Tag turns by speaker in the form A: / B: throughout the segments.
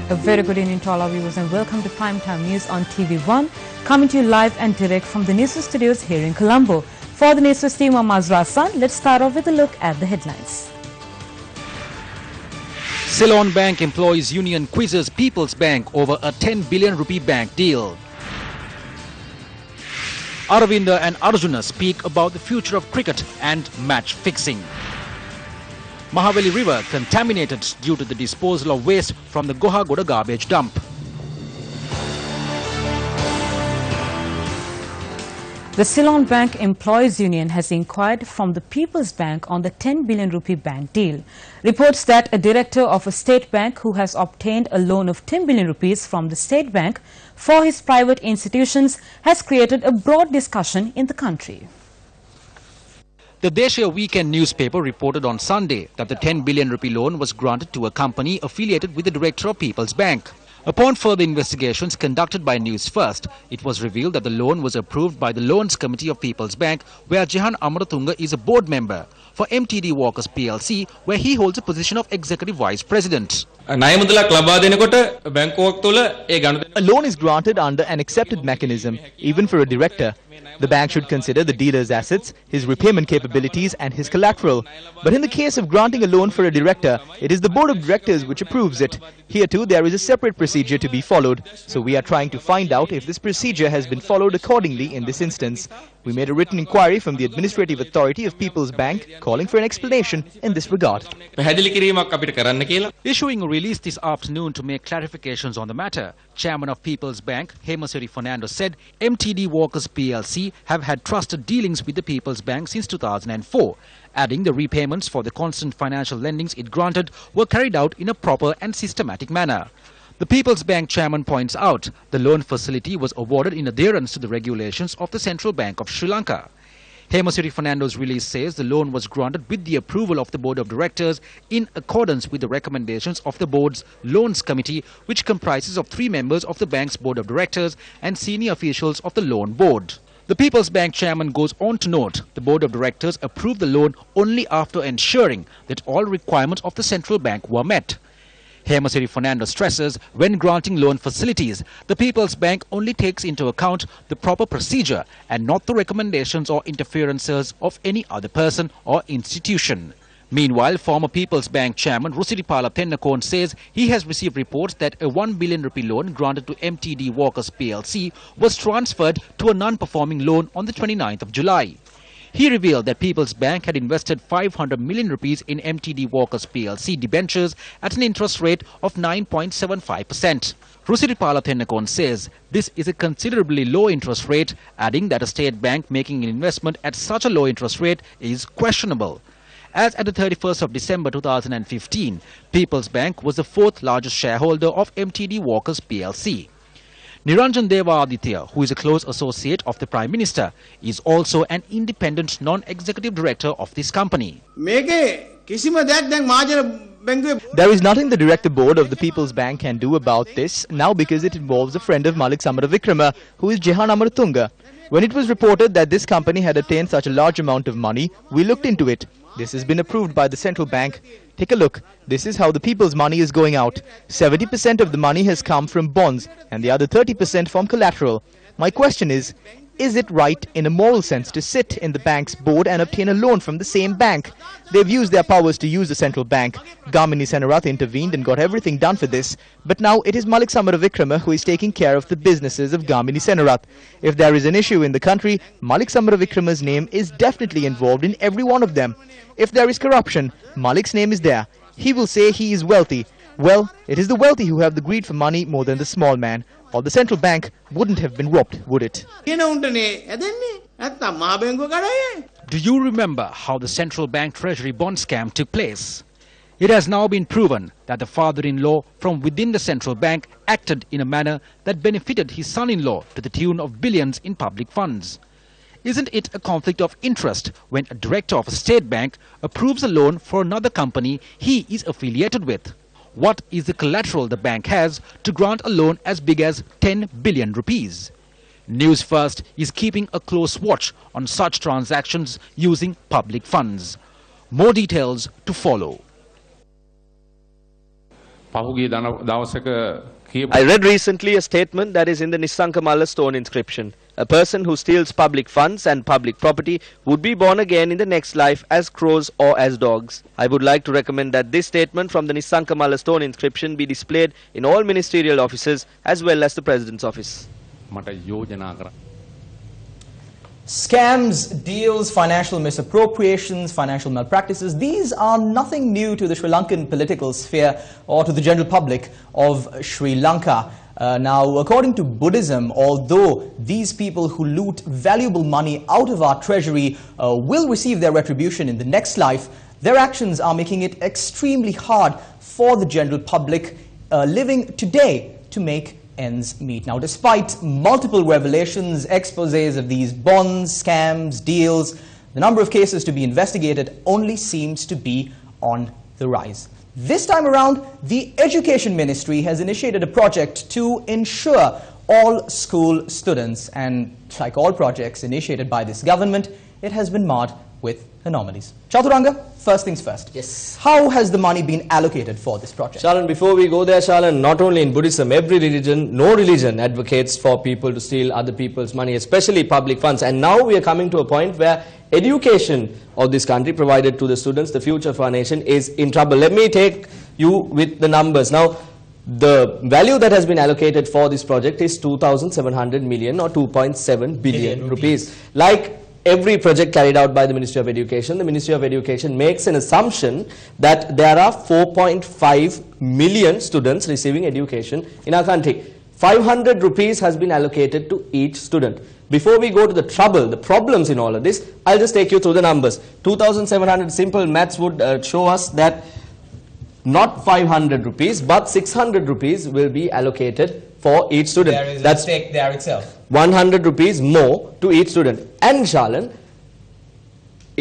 A: A very good evening to all our viewers and welcome to Primetime News on TV1, coming to you live and direct from the Newsfirst studios here in Colombo. For the Newsfirst team, I'm Azra Hassan. Let's start off with a look at the headlines.
B: Ceylon Bank Employees Union quizzes People's Bank over a 10 billion rupee bank deal. Aravinda and Arjuna speak about the future of cricket and match fixing. Mahaveli River contaminated due to the disposal of waste from the Gohagoda garbage dump.
A: The Ceylon Bank Employees Union has inquired from the People's Bank on the 10 billion rupee bank deal. Reports that a director of a state bank who has obtained a loan of 10 billion rupees from the state bank for his private institutions has created a broad discussion in the country.
B: The Deshiya weekend newspaper reported on Sunday that the 10 billion rupee loan was granted to a company affiliated with the director of People's Bank. Upon further investigations conducted by Newsfirst, it was revealed that the loan was approved by the Loans Committee of People's Bank, where Jehan Amaratunga is a board member, for MTD Walkers PLC, where he holds a position of Executive Vice President.
C: A loan is granted under an accepted mechanism, even for a director. The bank should consider the dealer's assets, his repayment capabilities and his collateral. But in the case of granting a loan for a director, it is the board of directors which approves it. Here too, there is a separate procedure to be followed. So we are trying to find out if this procedure has been followed accordingly in this instance. We made a written inquiry from the Administrative Authority of People's Bank calling for an explanation in this regard.
B: Issuing a release this afternoon to make clarifications on the matter, Chairman of People's Bank, Hemasiri Fernando, said MTD Walkers PLC have had trusted dealings with the People's Bank since 2004, adding the repayments for the constant financial lendings it granted were carried out in a proper and systematic manner. The People's Bank chairman points out the loan facility was awarded in adherence to the regulations of the Central Bank of Sri Lanka. Hemasiri Fernando's release says the loan was granted with the approval of the Board of Directors in accordance with the recommendations of the Board's Loans Committee, which comprises of 3 members of the bank's Board of Directors and senior officials of the Loan Board. The People's Bank chairman goes on to note the Board of Directors approved the loan only after ensuring that all requirements of the Central Bank were met. Hemasiri Fernando stresses when granting loan facilities, the People's Bank only takes into account the proper procedure and not the recommendations or interferences of any other person or institution. Meanwhile, former People's Bank chairman Rusiripala Tennakon says he has received reports that a 1 billion rupee loan granted to MTD Walkers PLC was transferred to a non-performing loan on the 29th of July. He revealed that People's Bank had invested 500 million rupees in MTD Walkers PLC debentures at an interest rate of 9.75%. Rusiripala Tennakon says this is a considerably low interest rate, adding that a state bank making an investment at such a low interest rate is questionable. As at the 31st of December 2015, People's Bank was the 4th largest shareholder of MTD Walkers PLC. Niranjan Deva Aditya, who is a close associate of the Prime Minister, is also an independent non-executive director of this company.
D: There is
C: nothing the director board of the People's Bank can do about this now because it involves a friend of Malik Samaravikrama, who is Jehan Amaratunga. When it was reported that this company had attained such a large amount of money, we looked into it. This has been approved by the central bank. Take a look. This is how the people's money is going out. 70% of the money has come from bonds and the other 30% from collateral. My question is it right in a moral sense to sit in the bank's board and obtain a loan from the same bank? They've used their powers to use the central bank. Gamini Senarath intervened and got everything done for this. But now it is Malik Samaravikrama who is taking care of the businesses of Gamini Senarath. If there is an issue in the country, Malik Samaravikrama's name is definitely involved in every one of them. If there is corruption, Malik's name is there. He will say he is wealthy. Well, it is the wealthy who have the greed for money more than the small man. Or the central bank wouldn't have been robbed, would it?
B: Do you remember how the central bank treasury bond scam took place? It has now been proven that the father-in-law from within the central bank acted in a manner that benefited his son-in-law to the tune of billions in public funds. Isn't it a conflict of interest when a director of a state bank approves a loan for another company he is affiliated with? What is the collateral the bank has to grant a loan as big as 10 billion rupees? Newsfirst is keeping a close watch on such transactions using public funds. More details to follow.
D: I read recently a statement that is in the Nissankamala stone inscription. A person who steals public funds and public property would be born again in the next life as crows or as dogs. I would like to recommend that this statement from the Nissankamala stone inscription be displayed in all ministerial offices as well as the President's office.
C: Scams, deals, financial misappropriations, financial malpractices, these are nothing new to the Sri Lankan political sphere or to the general public of Sri Lanka. Now, according to Buddhism, although these people who loot valuable money out of our treasury will receive their retribution in the next life, their actions are making it extremely hard for the general public living today to make ends meet. Now, despite multiple revelations, exposés of these bonds, scams, deals, the number of cases to be investigated only seems to be on the rise. This time around, the Education Ministry has initiated a project to ensure all school students, and like all projects initiated by this government, it has been marred with anomalies. Chaturanga, first things first.
E: Yes.
C: How has the money been allocated for this project?
E: Shalan, before we go there, Shalan, not only in Buddhism, every religion, no religion advocates for people to steal other people's money, especially public funds. And now we are coming to a point where education of this country provided to the students, the future of our nation, is in trouble. Let me take you with the numbers. Now, the value that has been allocated for this project is 2,700 million or 2.7 billion rupees. Like every project carried out by the Ministry of Education, the Ministry of Education makes an assumption that there are 4.5 million students receiving education in our country. 500 rupees has been allocated to each student. Before we go to the trouble, the problems in all of this, I'll just take you through the numbers. 2,700 simple maths would show us that not 500 rupees, but 600 rupees will be allocated for each student.
C: There is a mistake there itself.
E: 100 rupees more to each student. And Shalan,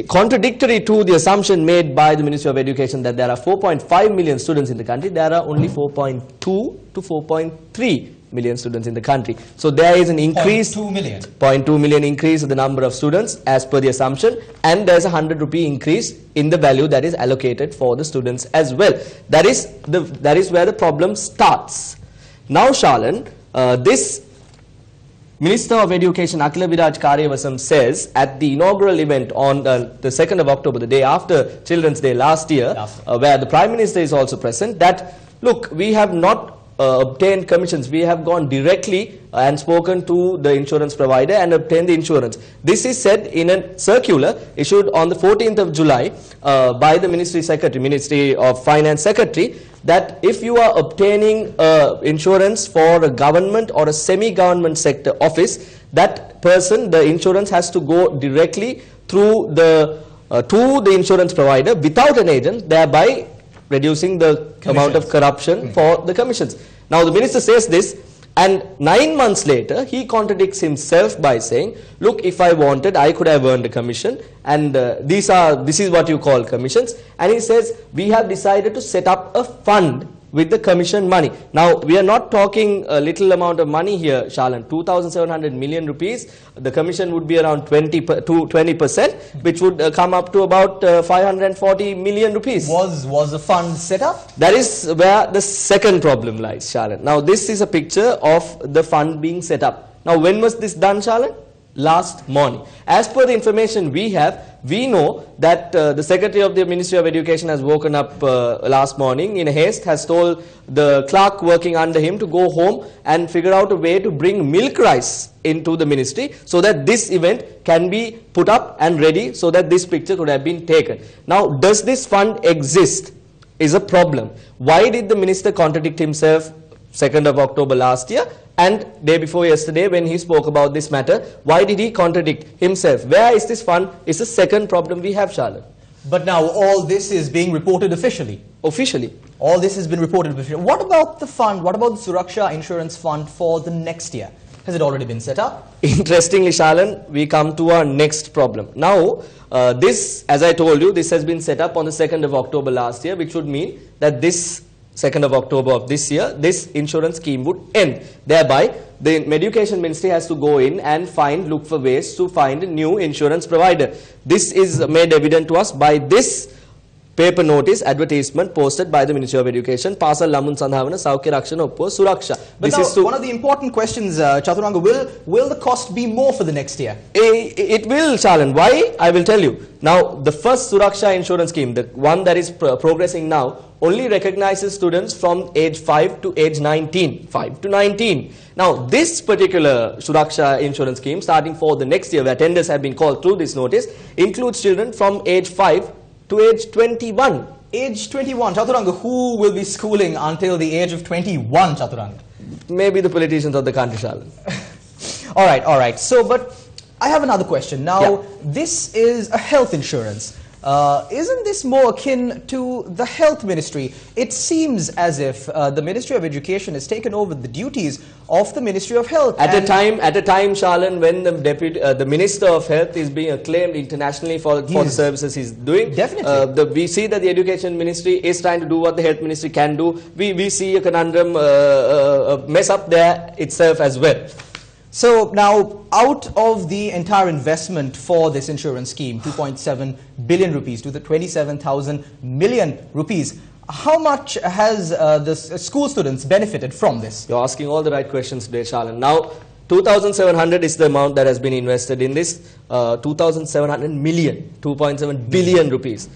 E: contradictory to the assumption made by the Ministry of Education that there are 4.5 million students in the country, there are only 4.2 to 4.3 million students in the country. So there is an increase, 0.2 million increase in the number of students as per the assumption, and there is a 100 rupee increase in the value that is allocated for the students as well. That is where the problem starts. Now, Shalan, this Minister of Education Akila Viraj Karyavasam says at the inaugural event on the 2nd of October, the day after Children's Day last year, where the Prime Minister is also present, that look, we have not obtained commissions. We have gone directly and spoken to the insurance provider and obtained the insurance. This is said in a circular issued on the 14th of July by the Ministry of Finance Secretary, that if you are obtaining insurance for a government or a semi-government sector office, that person, the insurance has to go directly through the to the insurance provider without an agent, thereby reducing the amount of corruption for the commissions. Now the minister says this, and 9 months later he contradicts himself by saying, look, if I wanted, I could have earned a commission, and this is what you call commissions. And he says, we have decided to set up a fund with the commission money. Now, we are not talking a little amount of money here, Shalan. 2,700 million rupees. The commission would be around 20%, which would come up to about 540 million rupees.
C: Was the fund set up?
E: That is where the second problem lies, Shalan. Now, this is a picture of the fund being set up. Now, when was this done, Shalan? Last morning. As per the information we have, we know that the Secretary of the Ministry of Education has woken up last morning in haste, has told the clerk working under him to go home and figure out a way to bring milk rice into the ministry so that this event can be put up and ready so that this picture could have been taken. Now, does this fund exist is a problem. Why did the minister contradict himself 2nd of October last year? And day before yesterday when he spoke about this matter, why did he contradict himself? Where is this fund is the second problem we have, Charlotte.
C: But now all this is being reported officially.
E: Officially.
C: All this has been reported officially. What about the fund? What about the Suraksha Insurance Fund for the next year? Has it already been set up?
E: Interestingly, Shalan, we come to our next problem. Now, this, as I told you, this has been set up on the 2nd of October last year, which would mean that this 2nd of October of this year, this insurance scheme would end. Thereby, the Education Ministry has to go in and look for ways to find a new insurance provider. This is made evident to us by this paper notice advertisement posted by the Ministry of Education. Pasal lamun sandhavana Saukya Rakshana Oppuwa Suraksha.
F: But this now, one of the important questions, Chaturanga, will the cost be more for the next year?
E: It will, Shalan. Why? I will tell you. Now, the first Suraksha insurance scheme, the one that is progressing now, only recognizes students from age 5 to age 19. 5 to 19. Now, this particular Suraksha insurance scheme, starting for the next year, where tenders have been called through this notice, includes children from age 5 to age 21.
F: Age 21. Chaturanga, who will be schooling until the age of 21, Chaturanga?
E: Maybe the politicians of the country, Shalan.
F: All right. So, but I have another question. Now, this is a health insurance. Isn't this more akin to the health ministry? It seems as if the Ministry of Education has taken over the duties of the Ministry of Health.
E: At a time, Shalan, when the Minister of Health is being acclaimed internationally for the services he's doing.
F: Definitely.
E: We see that the Education Ministry is trying to do what the Health Ministry can do. We see a conundrum mess up there itself as well.
F: So now, out of the entire investment for this insurance scheme, 2.7 billion rupees to the 27,000 million rupees, how much has the school students benefited from this?
E: You're asking all the right questions today, Shalan. Now, 2,700 is the amount that has been invested in this, 2,700 million, 2.7 billion rupees.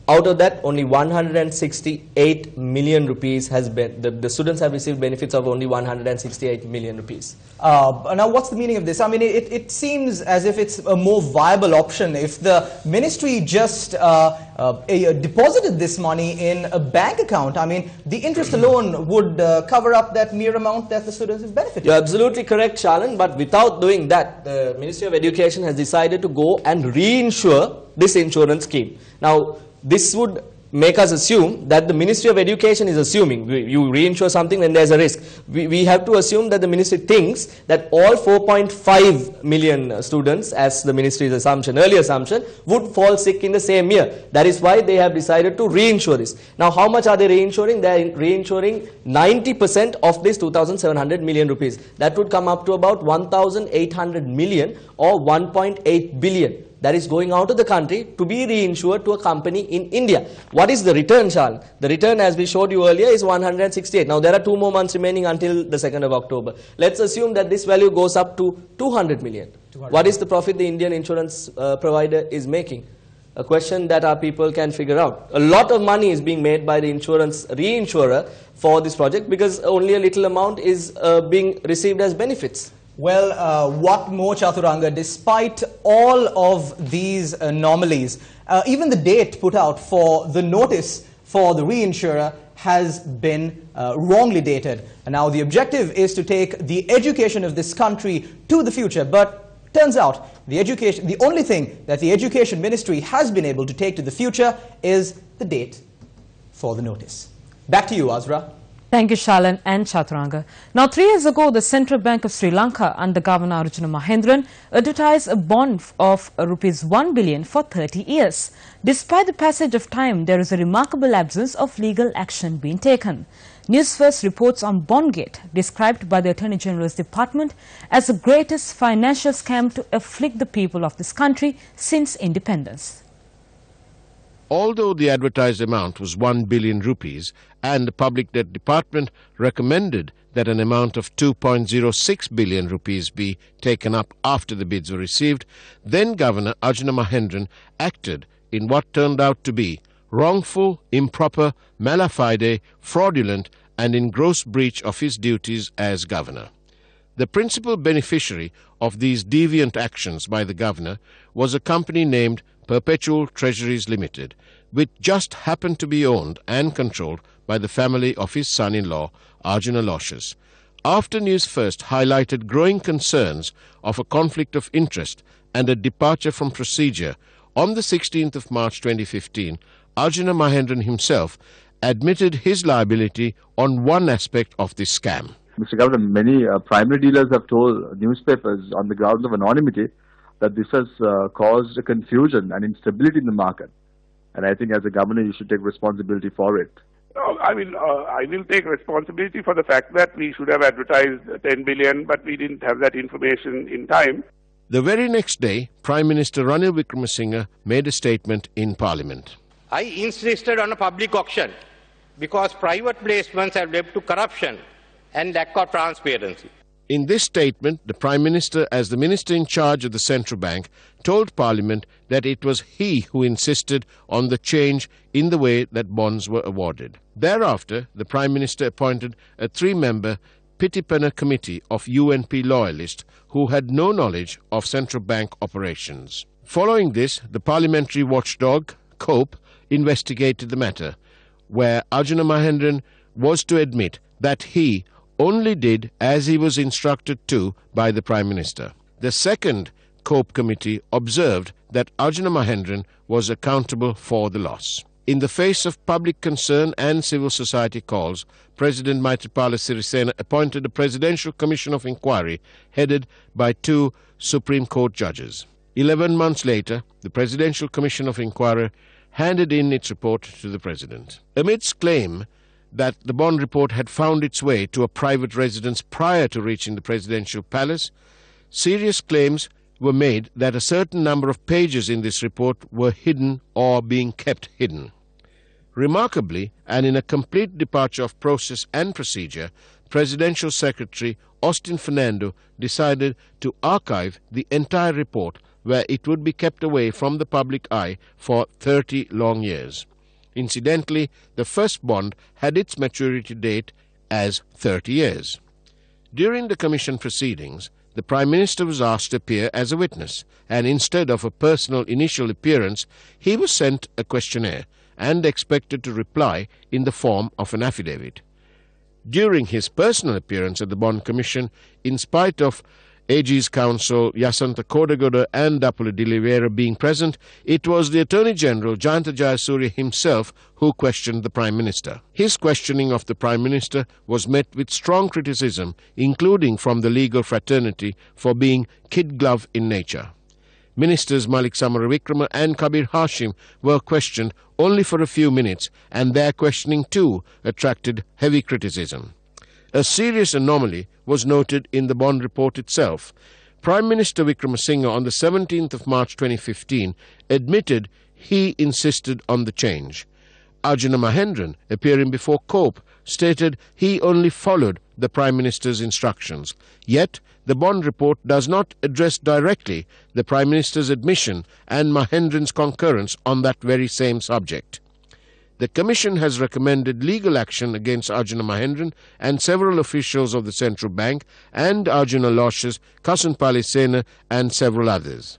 E: Out of that, only 168 million rupees has been, the students have received benefits of only 168 million rupees.
F: Now, what's the meaning of this? I mean, it seems as if it's a more viable option if the ministry just deposited this money in a bank account. I mean, the interest alone would cover up that mere amount that the students have benefited.
E: You're absolutely correct, Shalan, but without doing that, the Ministry of Education has decided to go and reinsure this insurance scheme. Now, this would make us assume that the Ministry of Education is assuming, you reinsure something when there's a risk. We have to assume that the ministry thinks that all 4.5 million students, as the ministry's assumption, early assumption, would fall sick in the same year. That is why they have decided to reinsure this. Now, how much are they reinsuring? They are reinsuring 90% of this 2,700 million rupees. That would come up to about 1,800 million or 1.8 billion. That is going out of the country to be reinsured to a company in India. What is the return, Charles? The return, as we showed you earlier, is 168. Now, there are 2 more months remaining until the 2nd of October. Let's assume that this value goes up to 200 million. What is the profit the Indian insurance provider is making? A question that our people can figure out. A lot of money is being made by the reinsurer for this project because only a little amount is being received as benefits.
F: Well, what more, Chaturanga, despite all of these anomalies, even the date put out for the notice for the reinsurer has been wrongly dated. And now the objective is to take the education of this country to the future, but turns out the only thing that the Education Ministry has been able to take to the future is the date for the notice. Back to you, Azra.
A: Thank you, Shalan and Chaturanga. Now, 3 years ago, the Central Bank of Sri Lanka under Governor Arjuna Mahendran advertised a bond of rupees 1 billion for 30 years. Despite the passage of time, there is a remarkable absence of legal action being taken. Newsfirst reports on Bondgate, described by the Attorney General's Department as the greatest financial scam to afflict the people of this country since independence.
G: Although the advertised amount was 1 billion rupees and the Public Debt Department recommended that an amount of 2.06 billion rupees be taken up after the bids were received, then Governor Arjuna Mahendran acted in what turned out to be wrongful, improper, mala fide, fraudulent and in gross breach of his duties as governor. The principal beneficiary of these deviant actions by the governor was a company named Perpetual Treasuries Limited, which just happened to be owned and controlled by the family of his son-in-law, Arjuna Loshas. After Newsfirst highlighted growing concerns of a conflict of interest and a departure from procedure, on the 16th of March 2015, Arjuna Mahendran himself admitted his liability on one aspect of this scam.
H: Mr. Governor, many primary dealers have told newspapers on the grounds of anonymity that this has caused a confusion and instability in the market. And I think as a governor, you should take responsibility for it.
I: I will take responsibility for the fact that we should have advertised 10 billion, but we didn't have that information in time.
G: The very next day, Prime Minister Ranil Wickremesinghe made a statement in Parliament.
J: I insisted on a public auction because private placements have led to corruption and lack of transparency.
G: In this statement, the Prime Minister, as the Minister in charge of the Central Bank, told Parliament that it was he who insisted on the change in the way that bonds were awarded. Thereafter, the Prime Minister appointed a 3-member Pitipana committee of UNP loyalists who had no knowledge of Central Bank operations. Following this, the parliamentary watchdog, COPE, investigated the matter, where Arjuna Mahendran was to admit that he only did as he was instructed to by the Prime Minister. The second COPE committee observed that Arjuna Mahendran was accountable for the loss. In the face of public concern and civil society calls, President Maithripala Sirisena appointed a Presidential Commission of Inquiry headed by 2 Supreme Court judges. 11 months later, the Presidential Commission of Inquiry handed in its report to the President. Amidst claim that the bond report had found its way to a private residence prior to reaching the presidential palace, serious claims were made that a certain number of pages in this report were hidden or being kept hidden. Remarkably, and in a complete departure of process and procedure, Presidential Secretary Austin Fernando decided to archive the entire report, where it would be kept away from the public eye for 30 long years. Incidentally, the first bond had its maturity date as 30 years. During the Commission proceedings, the Prime Minister was asked to appear as a witness, and instead of a personal initial appearance, he was sent a questionnaire and expected to reply in the form of an affidavit. During his personal appearance at the Bond Commission, in spite of AG's counsel Yasantha Kodagoda and Dapula Dilivera being present, it was the Attorney General Jayanta Jayasuriya himself who questioned the Prime Minister. His questioning of the Prime Minister was met with strong criticism, including from the legal fraternity, for being kid-glove in nature. Ministers Malik Samaravikrama and Kabir Hashim were questioned only for a few minutes, and their questioning too attracted heavy criticism. A serious anomaly was noted in the bond report itself. Prime Minister Wickremesinghe on the 17th of March 2015 admitted he insisted on the change. Arjuna Mahendran, appearing before COPE, stated he only followed the Prime Minister's instructions. Yet, the bond report does not address directly the Prime Minister's admission and Mahendran's concurrence on that very same subject. The Commission has recommended legal action against Arjuna Mahendran and several officials of the Central Bank and Arjuna Loshes, Kasunpali Sena and several others.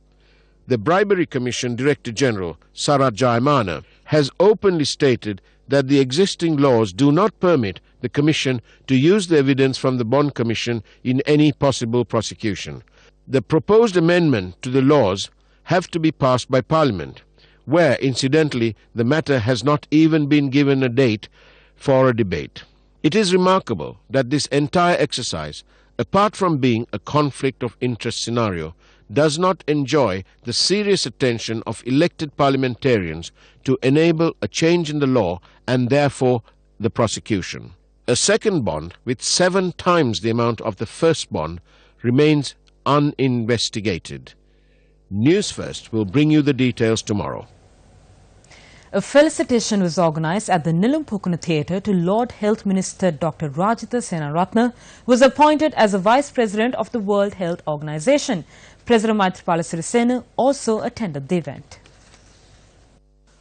G: The Bribery Commission Director General, Sarat Jayamana, has openly stated that the existing laws do not permit the Commission to use the evidence from the Bond Commission in any possible prosecution. The proposed amendment to the laws have to be passed by Parliament, where, incidentally, the matter has not even been given a date for a debate. It is remarkable that this entire exercise, apart from being a conflict of interest scenario, does not enjoy the serious attention of elected parliamentarians to enable a change in the law and therefore the prosecution. A second bond, with 7 times the amount of the first bond, remains uninvestigated. Newsfirst will bring you the details tomorrow.
A: A felicitation was organised at the Nilumpokuna Theatre to Lord Health Minister Dr. Rajitha Senaratne, who was appointed as the Vice President of the World Health Organization. President Maithripala Sirisena also attended the event.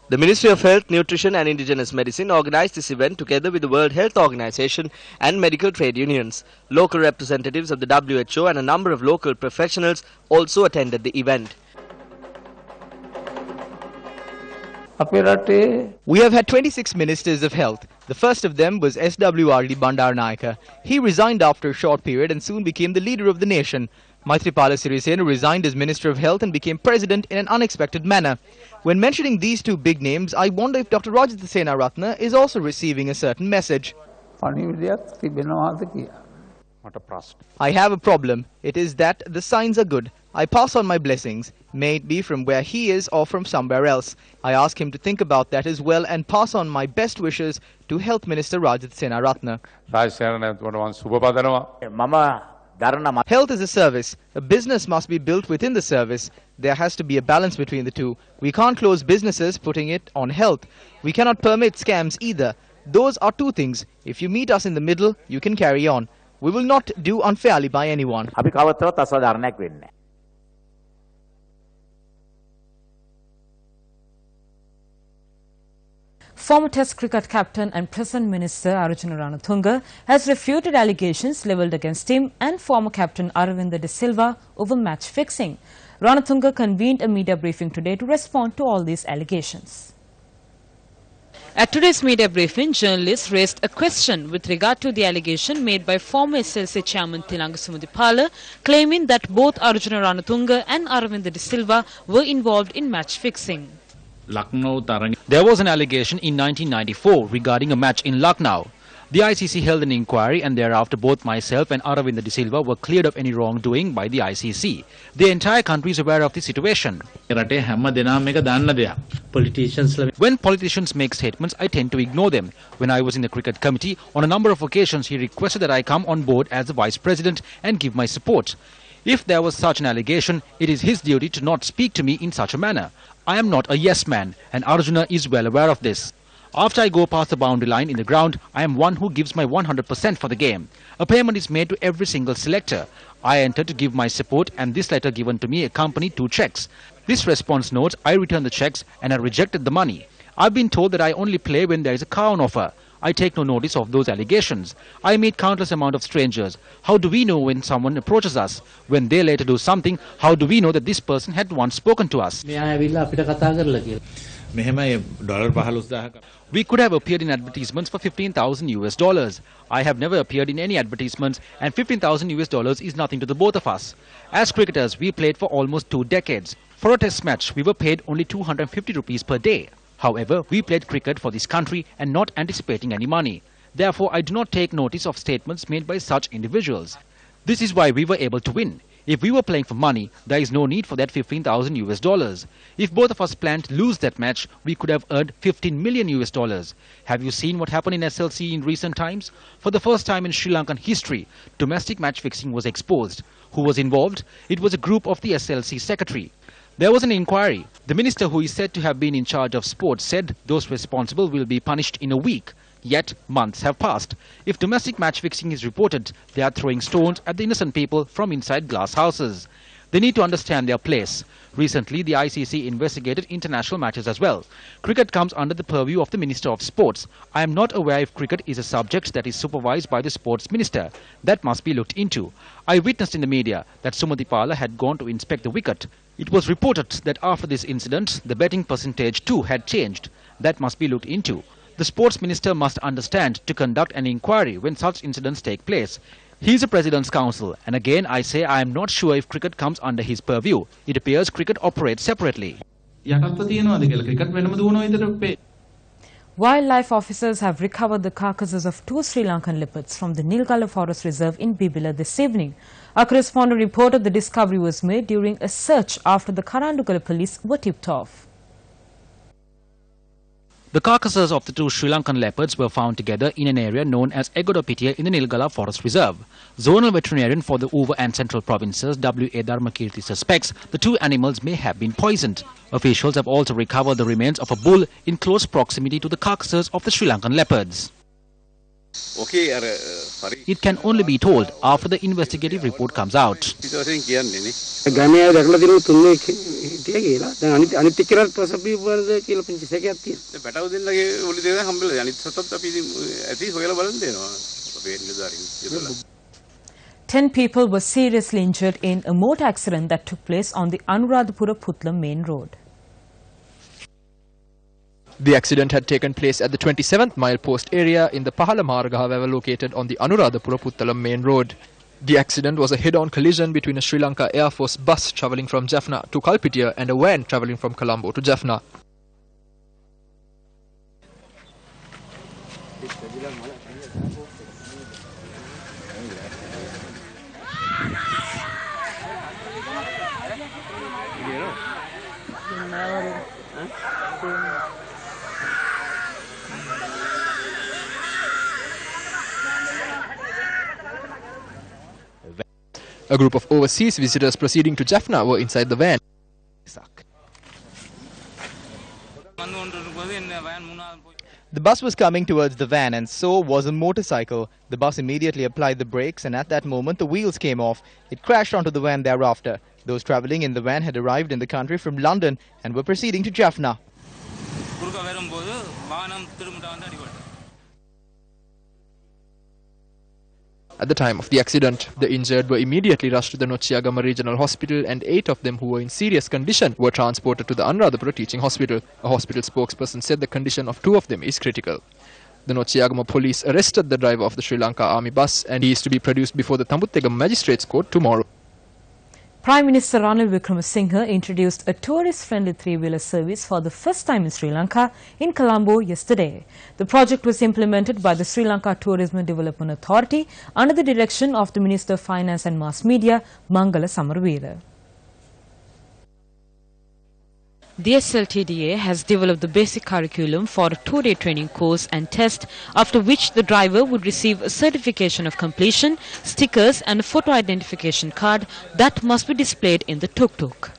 D: The Ministry of Health, Nutrition and Indigenous Medicine organised this event together with the World Health Organization and medical trade unions. Local representatives of the WHO and a number of local professionals also attended the event.
C: We have had 26 ministers of health. The first of them was SWRD Bandaranaike. He resigned after a short period and soon became the leader of the nation. Maithripala Sirisena resigned as Minister of Health and became President in an unexpected manner. When mentioning these two big names, I wonder if Dr. Rajitha Senaratne is also receiving a certain message. I have a problem. It is that the signs are good. I pass on my blessings, may it be from where he is or from somewhere else. I ask him to think about that as well and pass on my best wishes to Health Minister Rajitha Senaratne. Health is a service. A business must be built within the service. There has to be a balance between the two. We can't close businesses putting it on health. We cannot permit scams either. Those are two things. If you meet us in the middle, you can carry on. We will not do unfairly by anyone.
A: Former Test cricket captain and present Minister Arjuna Ranatunga has refuted allegations levelled against him and former captain Aravinda De Silva over match fixing. Ranatunga convened a media briefing today to respond to all these allegations. At today's media briefing, journalists raised a question with regard to the allegation made by former SLC chairman Thinanga Sumudipala, claiming that both Arjuna Ranatunga and Aravinda De Silva were involved in match fixing.
B: There was an allegation in 1994 regarding a match in Lucknow. The ICC held an inquiry and thereafter both myself and Aravinda De Silva were cleared of any wrongdoing by the ICC. The entire country is aware of the situation. When politicians make statements, I tend to ignore them. When I was in the cricket committee, on a number of occasions he requested that I come on board as the vice president and give my support. If there was such an allegation, it is his duty to not speak to me in such a manner. I am not a yes man, and Arjuna is well aware of this. After I go past the boundary line in the ground, I am one who gives my 100% for the game. A payment is made to every single selector. I enter to give my support, and this letter given to me accompanied 2 checks. This response notes I returned the checks and I rejected the money. I've been told that I only play when there is a car on offer. I take no notice of those allegations. I meet countless amount of strangers. How do we know when someone approaches us? When they later do something, how do we know that this person had once spoken to us? We could have appeared in advertisements for $15,000. I have never appeared in any advertisements, and $15,000 is nothing to the both of us. As cricketers, we played for almost 2 decades. For a test match, we were paid only 250 rupees per day. However, we played cricket for this country and not anticipating any money. Therefore, I do not take notice of statements made by such individuals. This is why we were able to win. If we were playing for money, there is no need for that $15,000. If both of us planned to lose that match, we could have earned $15 million. Have you seen what happened in SLC in recent times? For the first time in Sri Lankan history, domestic match fixing was exposed. Who was involved? It was a group of the SLC secretary. There was an inquiry. The minister who is said to have been in charge of sports said those responsible will be punished in a week. Yet, months have passed. If domestic match fixing is reported, they are throwing stones at the innocent people from inside glass houses. They need to understand their place. Recently, the ICC investigated international matches as well. Cricket comes under the purview of the Minister of Sports. I am not aware if cricket is a subject that is supervised by the Sports Minister. That must be looked into. I witnessed in the media that Sumudipala had gone to inspect the wicket. It was reported that after this incident, the betting percentage too had changed. That must be looked into. The Sports Minister must understand to conduct an inquiry when such incidents take place. He is a President's Counsel, and again I say I am not sure if cricket comes under his purview. It appears cricket operates separately.
A: Wildlife officers have recovered the carcasses of 2 Sri Lankan leopards from the Nilgala Forest Reserve in Bibila this evening. Our correspondent reported the discovery was made during a search after the Karandugala police were tipped off.
B: The carcasses of the 2 Sri Lankan leopards were found together in an area known as Egodopitiya in the Nilgala Forest Reserve. Zonal veterinarian for the Uva and Central provinces, W.A. Dharmakirti, suspects the 2 animals may have been poisoned. Officials have also recovered the remains of a bull in close proximity to the carcasses of the Sri Lankan leopards. It can only be told after the investigative report comes out.
A: Ten people were seriously injured in a motor accident that took place on the Anuradhapura-Putlam main road.
C: The accident had taken place at the 27th mile post area in the Pahala Marga, however, located on the Anuradhapura-Puttalam main road. The accident was a head-on collision between a Sri Lanka Air Force bus travelling from Jaffna to Kalpitiya and a van travelling from Colombo to Jaffna.
K: A group of overseas visitors proceeding to Jaffna were inside the van.
C: The bus was coming towards the van and so was a motorcycle. The bus immediately applied the brakes and at that moment the wheels came off. It crashed onto the van thereafter. Those travelling in the van had arrived in the country from London and were proceeding to Jaffna.
K: At the time of the accident, the injured were immediately rushed to the Nochiagama Regional Hospital and 8 of them who were in serious condition were transported to the Anuradhapura Teaching Hospital. A hospital spokesperson said the condition of 2 of them is critical. The Nochiagama police arrested the driver of the Sri Lanka Army bus and he is to be produced before the Tambutegama Magistrates Court tomorrow.
A: Prime Minister Ranil Wickremesinghe introduced a tourist-friendly three-wheeler service for the first time in Sri Lanka in Colombo yesterday. The project was implemented by the Sri Lanka Tourism Development Authority under the direction of the Minister of Finance and Mass Media, Mangala Samaraweera. The SLTDA has developed the basic curriculum for a 2-day training course and test, after which the driver would receive a certification of completion, stickers and a photo identification card that must be displayed in the tuk-tuk.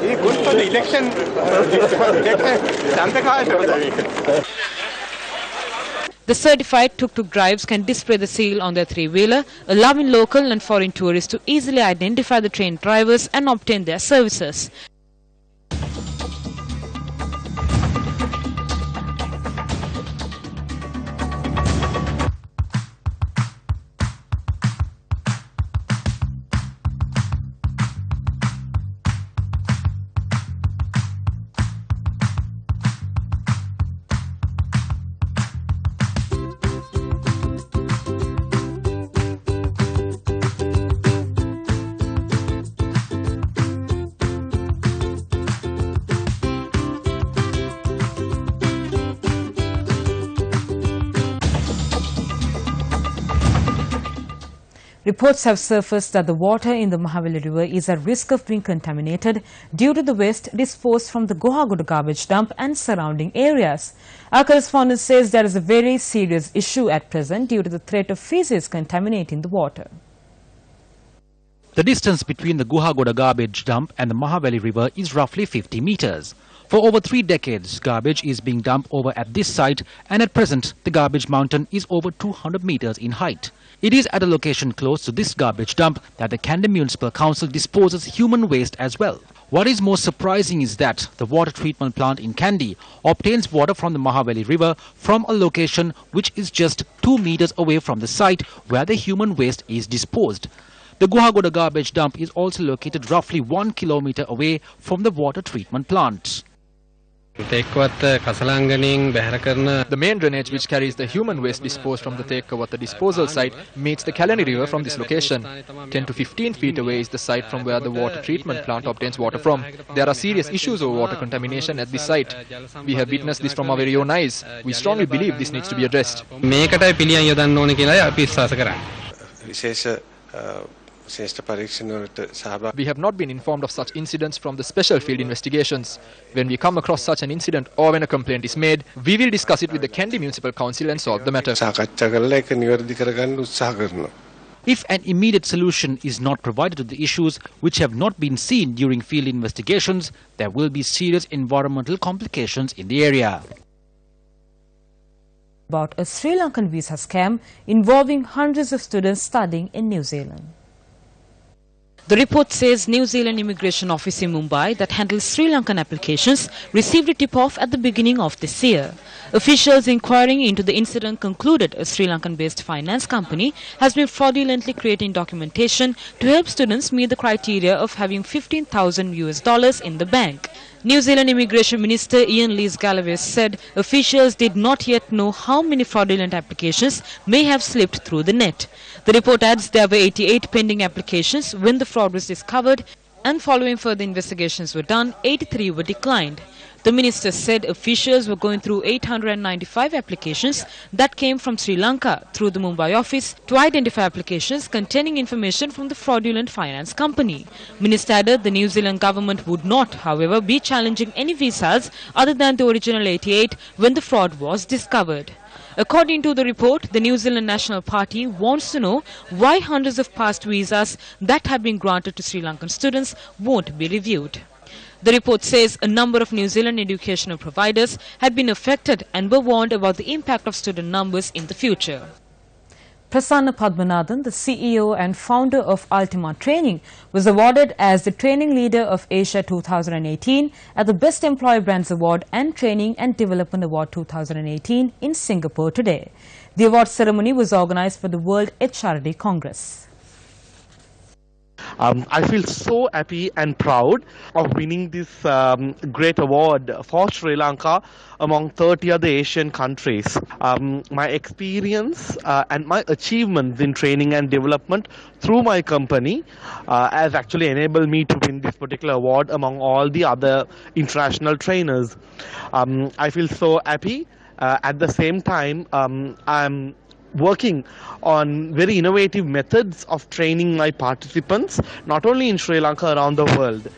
L: Good for the election.
A: The certified tuk-tuk drives can display the seal on their three-wheeler, allowing local and foreign tourists to easily identify the trained drivers and obtain their services. Reports have surfaced that the water in the Mahaveli River is at risk of being contaminated due to the waste disposed from the Gohagoda garbage dump and surrounding areas. Our correspondent says there is a very serious issue at present due to the threat of feces contaminating the water.
B: The distance between the Gohagoda garbage dump and the Mahaveli River is roughly 50 meters. For over 3 decades, garbage is being dumped over at this site, and at present, the garbage mountain is over 200 meters in height. It is at a location close to this garbage dump that the Kandy Municipal Council disposes human waste as well. What is most surprising is that the water treatment plant in Kandy obtains water from the Mahaveli River from a location which is just 2 meters away from the site where the human waste is disposed. The Gohagoda garbage dump is also located roughly 1 kilometer away from the water treatment plant.
K: The main drainage which carries the human waste disposed from the Tekkawatha disposal site meets the Kalani River from this location. 10 to 15 feet away is the site from where the water treatment plant obtains water from. There are serious issues of water contamination at this site. We have witnessed this from our very own eyes. We strongly believe this needs to be addressed. We have not been informed of such incidents from the special field investigations. When we come across such an incident or when a complaint is made, we will discuss it with the Kandy Municipal Council and solve the matter.
B: If an immediate solution is not provided to the issues which have not been seen during field investigations, there will be serious environmental complications in the area.
A: About a Sri Lankan visa scam involving hundreds of students studying in New Zealand. The report says New Zealand Immigration Office in Mumbai that handles Sri Lankan applications received a tip-off at the beginning of this year. Officials inquiring into the incident concluded a Sri Lankan-based finance company has been fraudulently creating documentation to help students meet the criteria of having $15,000 in the bank. New Zealand Immigration Minister Ian Lees-Galloway said officials did not yet know how many fraudulent applications may have slipped through the net. The report adds there were 88 pending applications when the fraud was discovered, and following further investigations were done, 83 were declined. The minister said officials were going through 895 applications that came from Sri Lanka through the Mumbai office to identify applications containing information from the fraudulent finance company. Minister added the New Zealand government would not, however, be challenging any visas other than the original 88 when the fraud was discovered. According to the report, the New Zealand National Party wants to know why hundreds of past visas that have been granted to Sri Lankan students won't be reviewed. The report says a number of New Zealand educational providers had been affected and were warned about the impact of student numbers in the future. Prasanna Padmanathan, the CEO and founder of Ultima Training, was awarded as the Training Leader of Asia 2018 at the Best Employer Brands Award and Training and Development Award 2018 in Singapore today. The award ceremony was organized for the World HRD Congress.
M: I feel so happy and proud of winning this great award for Sri Lanka among 30 other Asian countries. My experience and my achievements in training and development through my company has actually enabled me to win this particular award among all the other international trainers. I feel so happy. At the same time, I'm working on very innovative methods of training my participants, not only in Sri Lanka, around the world.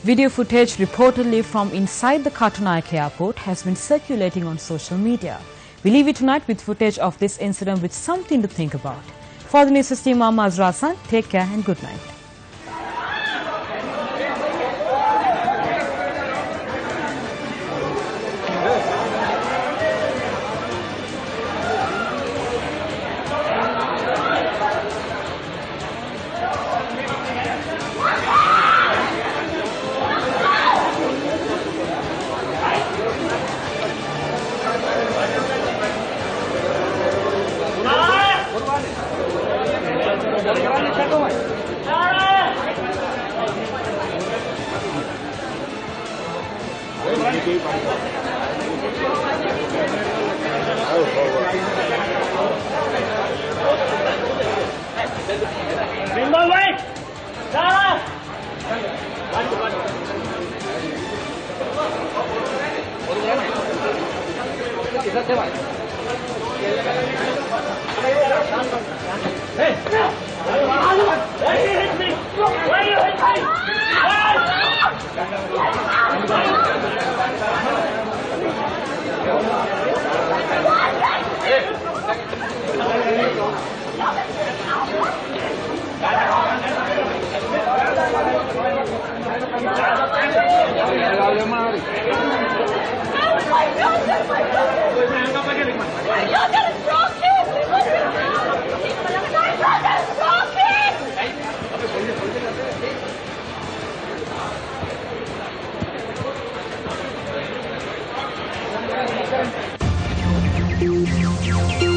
A: Video footage reportedly from inside the Katunayake airport has been circulating on social media. We leave you tonight with footage of this incident with something to think about. For the Newsfirst team, I'm Azra, take care and good night.
N: Thank you.